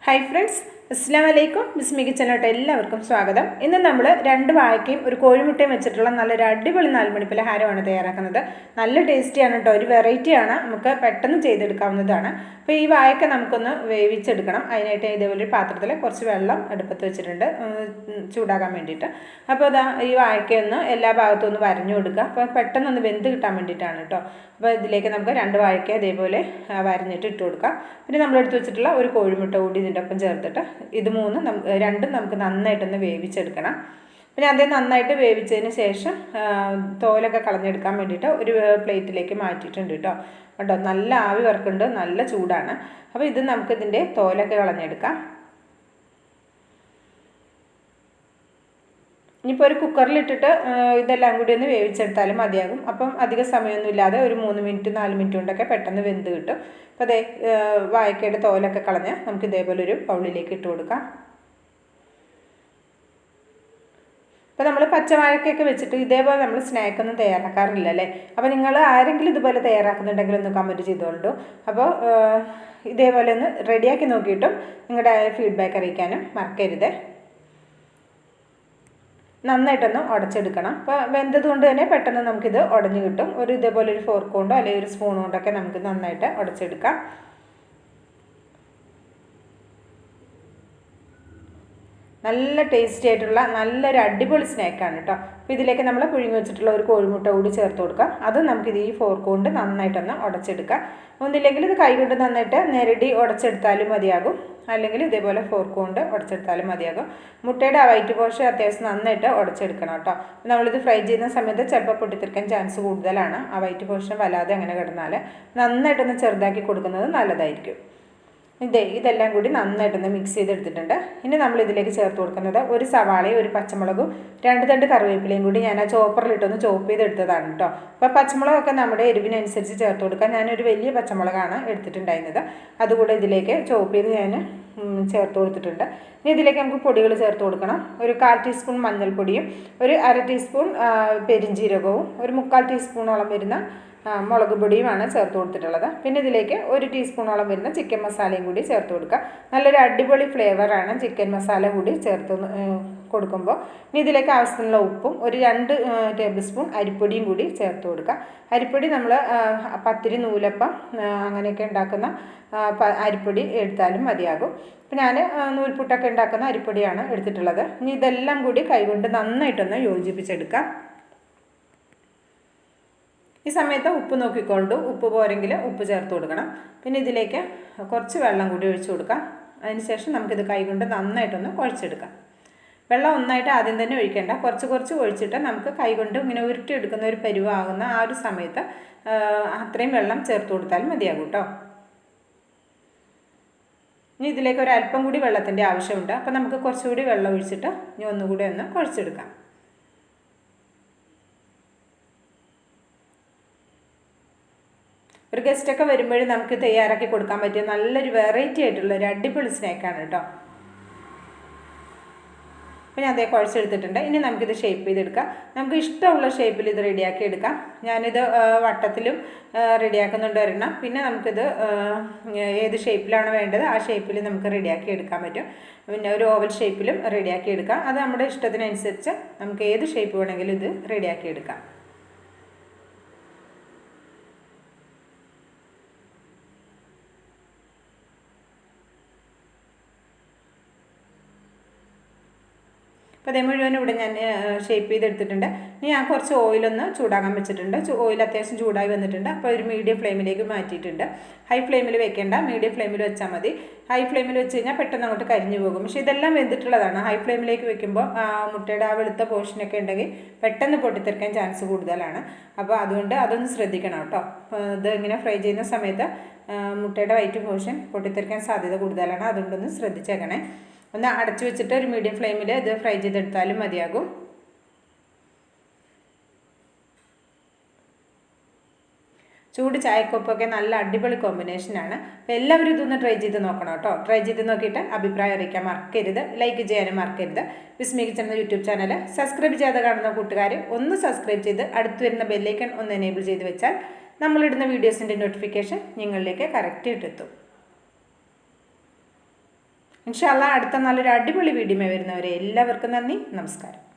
Hi friends, അസ്സലാമു അലൈക്കും. ബിസ്മി കിച്ചണിലോട്ട് എല്ലാവർക്കും സ്വാഗതം. ഇന്ന് നമ്മൾ 2 വാഴയ്ക്കയും ഒരു കോഴിമുട്ടയും വെച്ചിട്ടുള്ള നല്ലൊരു അടിപൊളി 4 മണി പലഹാരമാണ് തയ്യാറാക്കുന്നത്. നല്ല ടേസ്റ്റിയാണ് കേട്ടോ, ഒരു വെറൈറ്റിയാണ്, നമുക്ക് പെട്ടെന്ന് ചെയ്തെടുക്കാവുന്നതാണ്. അപ്പോൾ ഈ വാഴയ്ക്ക നമുക്കൊന്ന് വേവിച്ചെടുക്കണം. അതിനായിട്ട് ഇതേപോലെ ഒരു പാത്രത്തിൽ കുറച്ച് വെള്ളം അടുപ്പത്ത് വെച്ചിട്ടുണ്ട് ചൂടാകാൻ വേണ്ടിയിട്ട്. അപ്പോൾ അതാ ഈ വാഴയ്ക്കൊന്ന് എല്ലാ ഭാഗത്തും ഒന്ന് വരഞ്ഞു കൊടുക്കുക. അപ്പോൾ പെട്ടെന്നൊന്ന് വെന്ത് കിട്ടാൻ വേണ്ടിയിട്ടാണ് കേട്ടോ. അപ്പോൾ ഇതിലേക്ക് നമുക്ക് 2 വാഴയ്ക്ക ഇതേപോലെ വരഞ്ഞിട്ട് ഇട്ട് കൊടുക്കാം. പിന്നെ നമ്മളെടുത്ത് വെച്ചിട്ടുള്ള ഒരു കോഴിമുട്ട കൂടി ഇതിൻ്റെ ഒപ്പം ചേർത്തിട്ട് ഇത് രണ്ടും നമുക്ക് നന്നായിട്ടൊന്ന് വേവിച്ചെടുക്കണം. പിന്നെ അതേ നന്നായിട്ട് വേവിച്ചതിന് ശേഷം തോലൊക്കെ കളഞ്ഞെടുക്കാൻ വേണ്ടിയിട്ട് ഒരു പ്ലേറ്റിലേക്ക് മാറ്റിയിട്ടുണ്ട് കേട്ടോ. കേട്ടോ, നല്ല ആവി വറക്കുന്നുണ്ട്, നല്ല ചൂടാണ്. അപ്പോൾ ഇത് നമുക്കിതിൻ്റെ തോലൊക്കെ കളഞ്ഞെടുക്കാം. ഇനിയിപ്പോൾ ഒരു കുക്കറിലിട്ടിട്ട് ഇതെല്ലാം കൂടി ഒന്ന് വേവിച്ചെടുത്താലും മതിയാകും. അപ്പം അധിക സമയമൊന്നും ഇല്ലാതെ ഒരു 3 മിനിറ്റ് 4 മിനിറ്റ് കൊണ്ടൊക്കെ പെട്ടെന്ന് വെന്ത് കിട്ടും. അപ്പോൾ അതേ വാഴക്കയുടെ തോലൊക്കെ കളഞ്ഞ് നമുക്ക് ഇതേപോലെ ഒരു ബൗളിലേക്ക് ഇട്ട് കൊടുക്കാം. അപ്പോൾ നമ്മൾ പച്ചവാഴക്കൊക്കെ വെച്ചിട്ട് ഇതേപോലെ നമ്മൾ സ്നാക്കൊന്നും തയ്യാറാക്കാറില്ല അല്ലേ. അപ്പോൾ നിങ്ങൾ ആരെങ്കിലും ഇതുപോലെ തയ്യാറാക്കുന്നുണ്ടെങ്കിൽ ഒന്ന് കമൻറ്റ് ചെയ്തോളൂ. അപ്പോൾ ഇതേപോലെ ഒന്ന് റെഡിയാക്കി നോക്കിയിട്ടും നിങ്ങളുടെ ഫീഡ്ബാക്ക് അറിയിക്കാനും മറക്കരുത്. നന്നായിട്ടൊന്ന് ഉടച്ചെടുക്കണം. അപ്പോൾ വെന്തത് കൊണ്ട് തന്നെ പെട്ടെന്ന് നമുക്കിത് ഉടഞ്ഞു കിട്ടും. ഇതേപോലെ ഒരു ഫോർക്ക് കൊണ്ടോ അല്ലെങ്കിൽ ഒരു സ്പൂൺ കൊണ്ടൊക്കെ നമുക്ക് നന്നായിട്ട് ഉടച്ചെടുക്കാം. നല്ല ടേസ്റ്റി ആയിട്ടുള്ള നല്ലൊരു അടിപൊളി സ്നാക്കാണ് കേട്ടോ. അപ്പോൾ ഇതിലേക്ക് നമ്മൾ പുഴുങ്ങി വെച്ചിട്ടുള്ള ഒരു കോഴിമുട്ട കൂടി ചേർത്ത് കൊടുക്കാം. അത് നമുക്കിത് ഈ ഫോർക്ക് കൊണ്ട് നന്നായിട്ടൊന്ന് ഉടച്ചെടുക്കാം. ഒന്നില്ലെങ്കിൽ ഇത് കൈ കൊണ്ട് നന്നായിട്ട് നിരടി ഉടച്ചെടുത്താലും മതിയാകും, അല്ലെങ്കിൽ ഇതേപോലെ ഫോർക്ക് കൊണ്ട് ഉടച്ചെടുത്താലും മതിയാകും. മുട്ടയുടെ ആ വൈറ്റ് പോർഷൻ അത്യാവശ്യം നന്നായിട്ട് ഉടച്ചെടുക്കണം കേട്ടോ. നമ്മളിത് ഫ്രൈ ചെയ്യുന്ന സമയത്ത് ചിലപ്പോൾ പൊട്ടിത്തെറിക്കാൻ ചാൻസ് കൂടുതലാണ്. ആ വൈറ്റ് പോർഷൻ വല്ലാതെ അങ്ങനെ കിടന്നാൽ നന്നായിട്ടൊന്ന് ചെറുതാക്കി കൊടുക്കുന്നത് നല്ലതായിരിക്കും. ഇതെല്ലാം കൂടി നന്നായിട്ടൊന്ന് മിക്സ് ചെയ്തെടുത്തിട്ടുണ്ട്. ഇനി നമ്മൾ ഇതിലേക്ക് ചേർത്ത് കൊടുക്കുന്നത് ഒരു സവാളയും ഒരു പച്ചമുളകും 2 തണ്ട് കറിവേപ്പിലയും കൂടി ഞാൻ ആ ചോപ്പറിലിട്ടൊന്ന് ചോപ്പ് ചെയ്തെടുത്തതാണ് കേട്ടോ. അപ്പോൾ പച്ചമുളകൊക്കെ നമ്മുടെ എരിവിനനുസരിച്ച് ചേർത്ത് കൊടുക്കാം. ഞാനൊരു വലിയ പച്ചമുളകാണ് എടുത്തിട്ടുണ്ടായിരുന്നത്. അതുകൂടെ ഇതിലേക്ക് ചോപ്പ് ചെയ്ത് ഞാൻ ചേർത്ത് കൊടുത്തിട്ടുണ്ട്. ഇനി ഇതിലേക്ക് നമുക്ക് പൊടികൾ ചേർത്ത് കൊടുക്കണം. ഒരു 1/4 ടീസ്പൂൺ മഞ്ഞൾപ്പൊടിയും ഒരു 1/2 ടീസ്പൂൺ പെരിഞ്ജീരകവും ഒരു 3/4 ടീസ്പൂണോളം വരുന്ന മുളക് പൊടിയുമാണ് ചേർത്ത് കൊടുത്തിട്ടുള്ളത്. പിന്നെ ഇതിലേക്ക് 1 ടീസ്പൂണോളം വരുന്ന ചിക്കൻ മസാലയും കൂടി ചേർത്ത് കൊടുക്കുക. നല്ലൊരു അടിപൊളി ഫ്ലേവറാണ് ചിക്കൻ മസാല കൂടി ചേർത്ത് കൊടുക്കുമ്പോൾ. ഇനി ഇതിലേക്ക് ആവശ്യത്തിനുള്ള ഉപ്പും ഒരു 2 ടേബിൾ സ്പൂൺ അരിപ്പൊടിയും കൂടി ചേർത്ത് കൊടുക്കുക. അരിപ്പൊടി നമ്മൾ പത്തിരി, നൂലപ്പം അങ്ങനെയൊക്കെ ഉണ്ടാക്കുന്ന അരിപ്പൊടി എടുത്താലും മതിയാകും. ഇപ്പം ഞാൻ നൂൽപുട്ടൊക്കെ ഉണ്ടാക്കുന്ന അരിപ്പൊടിയാണ് എടുത്തിട്ടുള്ളത്. ഇനി ഇതെല്ലാം കൂടി കൈകൊണ്ട് നന്നായിട്ടൊന്ന് യോജിപ്പിച്ചെടുക്കാം. ഈ സമയത്ത് ഉപ്പ് നോക്കിക്കൊണ്ട് ഉപ്പ് പോരെങ്കിൽ ഉപ്പ് ചേർത്ത് കൊടുക്കണം. പിന്നെ ഇതിലേക്ക് കുറച്ച് വെള്ളം കൂടി ഒഴിച്ചു കൊടുക്കാം. അതിനുശേഷം നമുക്കിത് കൈകൊണ്ട് നന്നായിട്ടൊന്ന് കുഴച്ചെടുക്കാം. വെള്ളം ഒന്നായിട്ട് ആദ്യം തന്നെ ഒഴിക്കേണ്ട, കുറച്ച് ഒഴിച്ചിട്ട് നമുക്ക് കൈകൊണ്ട് ഇങ്ങനെ ഉരുട്ടിയെടുക്കുന്ന ഒരു പരുവാകുന്ന ആ ഒരു സമയത്ത് അത്രയും വെള്ളം ചേർത്ത് കൊടുത്താലും മതിയാകും കേട്ടോ. ഇനി ഇതിലേക്ക് ഒരല്പം കൂടി വെള്ളത്തിൻ്റെ ആവശ്യമുണ്ട്. അപ്പോൾ നമുക്ക് കുറച്ചുകൂടി വെള്ളം ഒഴിച്ചിട്ട് ഇനി ഒന്നുകൂടി ഒന്ന് കുഴച്ചെടുക്കാം. ഒരു ഗസ്റ്റൊക്കെ വരുമ്പോഴും നമുക്ക് തയ്യാറാക്കി കൊടുക്കാൻ പറ്റിയ നല്ലൊരു വെറൈറ്റി ആയിട്ടുള്ള ഒരു അടിപൊളി സ്നാക്കാണ് കേട്ടോ. അപ്പോൾ ഞാൻ അതേ കുഴച്ചെടുത്തിട്ടുണ്ട്. ഇനി നമുക്കിത് ഷേപ്പ് ചെയ്തെടുക്കാം. നമുക്ക് ഇഷ്ടമുള്ള ഷേപ്പിൽ ഇത് റെഡിയാക്കി എടുക്കാം. ഞാനിത് വട്ടത്തിലും റെഡിയാക്കുന്നുണ്ട് ഒരെണ്ണം. പിന്നെ നമുക്കിത് ഏത് ഷേപ്പിലാണ് വേണ്ടത് ആ ഷേപ്പിൽ നമുക്ക് റെഡിയാക്കി എടുക്കാൻ പറ്റും. പിന്നെ ഒരു ഓവൽ ഷേപ്പിലും റെഡിയാക്കി എടുക്കാം. അത് നമ്മുടെ ഇഷ്ടത്തിനനുസരിച്ച് നമുക്ക് ഏത് ഷേപ്പ് വേണമെങ്കിലും ഇത് റെഡിയാക്കി എടുക്കാം. അപ്പോൾ അതേ മുഴുവൻ ഇവിടെ ഞാൻ ഷേപ്പ് ചെയ്തെടുത്തിട്ടുണ്ട്. ഇനി ഞാൻ കുറച്ച് ഓയിലൊന്ന് ചൂടാക്കാൻ വെച്ചിട്ടുണ്ട്. ഓയിൽ അത്യാവശ്യം ചൂടായി വന്നിട്ടുണ്ട്. അപ്പോൾ ഒരു മീഡിയം ഫ്ലെയിമിലേക്ക് മാറ്റിയിട്ടുണ്ട്. ഹൈ ഫ്ലെയിമിൽ വെക്കേണ്ട, മീഡിയം ഫ്ലെയിമിൽ വെച്ചാൽ മതി. ഹൈ ഫ്ലെയിമിൽ വെച്ച് കഴിഞ്ഞാൽ പെട്ടെന്ന് അങ്ങോട്ട് കരിഞ്ഞു പോകും. പക്ഷേ ഇതെല്ലാം വെന്തിട്ടുള്ളതാണ്. ഹൈ ഫ്ലെയിമിലേക്ക് വെക്കുമ്പോൾ മുട്ടയുടെ ആ വെളുത്ത പോർഷനൊക്കെ ഉണ്ടെങ്കിൽ പെട്ടെന്ന് പൊട്ടിത്തെറിക്കാൻ ചാൻസ് കൂടുതലാണ്. അപ്പോൾ അതുകൊണ്ട് അതൊന്ന് ശ്രദ്ധിക്കണം കേട്ടോ. ഇത് ഇങ്ങനെ ഫ്രൈ ചെയ്യുന്ന സമയത്ത് മുട്ടയുടെ വൈറ്റ് പോർഷൻ പൊട്ടിത്തെറിക്കാൻ സാധ്യത കൂടുതലാണ്. അതുകൊണ്ടൊന്ന് ശ്രദ്ധിച്ചേക്കണേ. ഒന്ന് അടച്ചു വെച്ചിട്ട് ഒരു മീഡിയം ഫ്ലെയിമിൽ ഇത് ഫ്രൈ ചെയ്തെടുത്താലും മതിയാകും. ചൂട് ചായക്കൊപ്പൊക്കെ നല്ല അടിപൊളി കോമ്പിനേഷനാണ്. അപ്പോൾ എല്ലാവരും ഇതൊന്ന് ട്രൈ ചെയ്ത് നോക്കണം കേട്ടോ. ട്രൈ ചെയ്ത് നോക്കിയിട്ട് അഭിപ്രായം അറിയിക്കാൻ മറക്കരുത്. ലൈക്ക് ചെയ്യാനും മറക്കരുത്. ബിസ്മി കിച്ചൺ എന്ന യൂട്യൂബ് ചാനൽ സബ്സ്ക്രൈബ് ചെയ്ത് കാണുന്ന കൂട്ടുകാർ ഒന്ന് സബ്സ്ക്രൈബ് ചെയ്ത് അടുത്ത് വരുന്ന ബെല്ലൈക്കൺ ഒന്ന് എനേബിൾ ചെയ്ത് വെച്ചാൽ നമ്മളിടുന്ന വീഡിയോസിൻ്റെ നോട്ടിഫിക്കേഷൻ നിങ്ങളിലേക്ക് കറക്റ്റ് എത്തും. ഇൻഷാ അല്ലാ അടുത്ത നല്ലൊരു അടിപൊളി വീഡിയോ വരുന്നവരെ എല്ലാവർക്കും നന്ദി, നമസ്കാരം.